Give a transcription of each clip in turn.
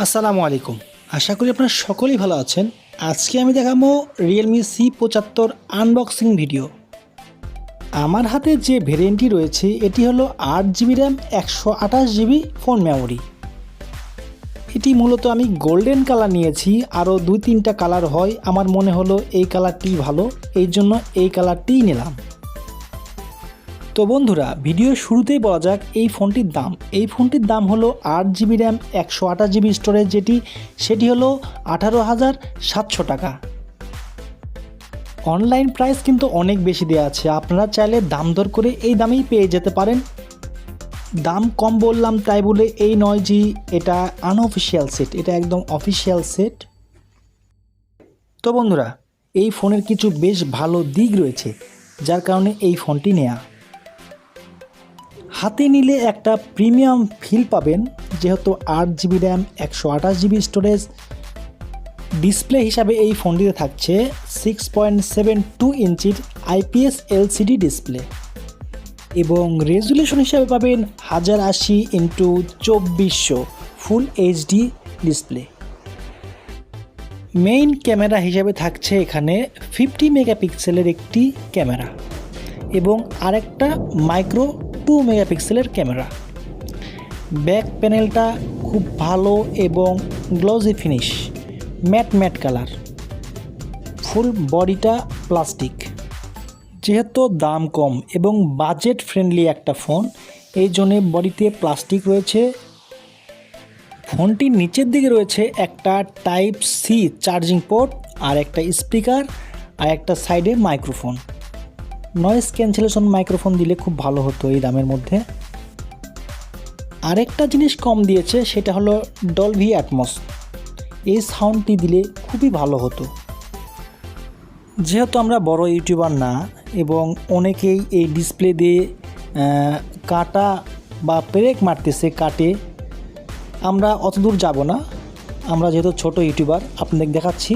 আসসালামু আলাইকুম। আশা করি আপনারা সকলেই ভালো আছেন। আজকে আমি দেখাবো রিয়েলমি C75 আনবক্সিং ভিডিও। আমার হাতে যে ভেরিয়েন্টটি রয়েছে এটি হলো 8GB RAM 128GB phone memory. এটি মূলত আমি গোল্ডেন কালার নিয়েছি, আরও 2-3টা কালার হয়, আমার মনে হলো এই কালারটি ভালো, এই জন্য এই কালারটিই নিলাম। তো বন্ধুরা, ভিডিওর শুরুতেই বলা যাক এই ফোনটির দাম। এই ফোনটির দাম হলো 8GB র্যাম 128GB স্টোরেজ, সেটি হলো 18,700 টাকা। অনলাইন প্রাইস কিন্তু অনেক বেশি দেওয়া আছে, আপনারা চাইলে দাম দর করে এই দামেই পেয়ে যেতে পারেন। দাম কম বললাম তাই বলে এই নয় যে এটা আনঅফিসিয়াল সেট, এটা একদম অফিসিয়াল সেট। তো বন্ধুরা, এই ফোনের কিছু বেশ ভালো দিক রয়েছে যার কারণে এই ফোনটি নেওয়া। হাতে নিলে একটা প্রিমিয়াম ফিল পাবেন, যেহেতু 8GB RAM 128GB storage. Display হিসাবে এই ফোনটিতে থাকছে 6.72 ইঞ্চির IPS LCD ডিসপ্লে এবং রেজুলেশন হিসাবে পাবেন 1080x2400 ফুল HD ডিসপ্লে। মেইন ক্যামেরা হিসাবে থাকছে এখানে 50 মেগাপিক্সেলের একটি ক্যামেরা এবং আরেকটা মাইক্রো 2 মেগাপিক্সেলের ক্যামেরা। ব্যাক প্যানেলটা খুব ভালো এবং গ্লসি ফিনিশ, ম্যাট কালার। ফুল বডিটা প্লাস্টিক। যেহেতু দাম কম এবং বাজেট ফ্রেন্ডলি একটা ফোন, এই জন্যে বডিতে প্লাস্টিক রয়েছে। ফোনটির নিচের দিকে রয়েছে একটা Type-C চার্জিং পোর্ট, আর একটা স্পিকার, আর একটা সাইডে মাইক্রোফোন। নয়েজ ক্যান্সেলেশন মাইক্রোফোন দিলে খুব ভালো হতো এই দামের মধ্যে। আরেকটা জিনিস কম দিয়েছে, সেটা হলো ডলভি অ্যাটমস। এই সাউন্ডটি দিলে খুবই ভালো হতো। যেহেতু আমরা বড় ইউটিউবার না এবং অনেকেই এই ডিসপ্লে দিয়ে কাটা বা পেরেক মারতেছে কাটে, আমরা অত দূর যাব না। আমরা যেহেতু ছোট ইউটিউবার, আপনাদের দেখাচ্ছি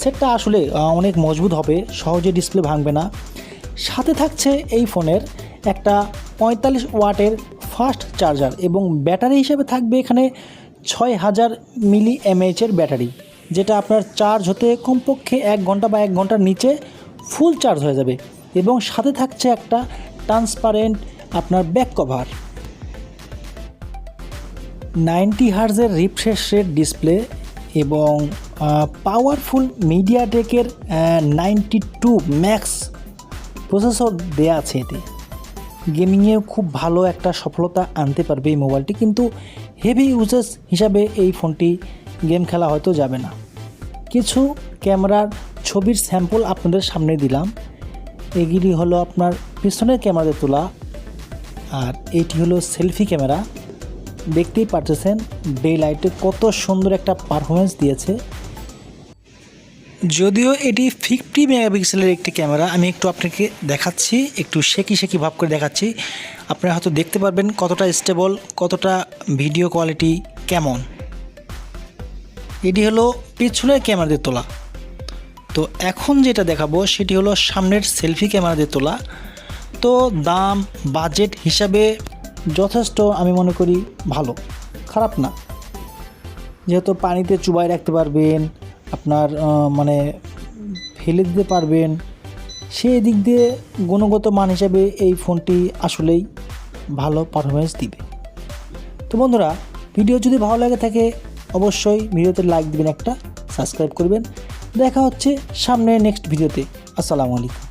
সেটটা আসলে অনেক মজবুত হবে, সহজে ডিসপ্লে ভাঙবে না। সাথে থাকছে এই ফোনের একটা 45 ওয়াটের ফাস্ট চার্জার এবং ব্যাটারি হিসেবে থাকবে এখানে 6000 mAh ব্যাটারি, যেটা আপনার চার্জ হতে কমপক্ষে 1 ঘন্টা বা 1 ঘন্টার নিচে ফুল চার্জ হয়ে যাবে। এবং সাথে থাকছে একটা ট্রান্সপারেন্ট আপনার ব্যাক কভার। 90 হার্জের রিফ্রেশ রেট ডিসপ্লে এবং পাওয়ারফুল মিডিয়াটেকের 92 ম্যাক্স প্রসেসর দেয়া আছে। এতে গেমিংয়ে খুব ভালো একটা সফলতা আনতে পারবে এই মোবাইলটি, কিন্তু হেভি ইউজেস হিসাবে এই ফোনটি গেম খেলা হয়তো যাবে না। কিছু ক্যামেরার ছবির স্যাম্পল আপনাদের সামনে দিলাম। এগুলি হলো আপনার পিছনের ক্যামেরাতে তোলা, আর এটি হলো সেলফি ক্যামেরা। দেখতেই পাচ্ছেন ডে লাইটে কত সুন্দর একটা পারফরমেন্স দিয়েছে। যদিও এটি 50 মেগাপিক্সেলের একটি ক্যামেরা, আমি একটু আপনাকে দেখাচ্ছি, একটু শেকি ভাব করে দেখাচ্ছি। আপনারা হয়তো দেখতে পারবেন কতটা স্টেবল, কতটা ভিডিও কোয়ালিটি কেমন। এটি হলো পিছনের ক্যামেরা দিয়ে তোলা। তো এখন যেটা দেখাবো সেটি হলো সামনের সেলফি ক্যামেরা দিয়ে তোলা। তো দাম বাজেট হিসাবে যথেষ্ট, আমি মনে করি ভালো, খারাপ না। যেহেতু পানিতে চুবাই রাখতে পারবেন, আপনার মানে ফেলে দিতে পারবেন, সেই দিক দিয়ে গুণগত মান হিসাবে এই ফোনটি আসলেই ভালো পারফরমেন্স দিবে। তো বন্ধুরা, ভিডিও যদি ভালো লাগে থাকে অবশ্যই ভিডিওতে লাইক দিবেন, একটা সাবস্ক্রাইব করবেন। দেখা হচ্ছে সামনে নেক্সট ভিডিওতে। আসসালামু আলাইকুম।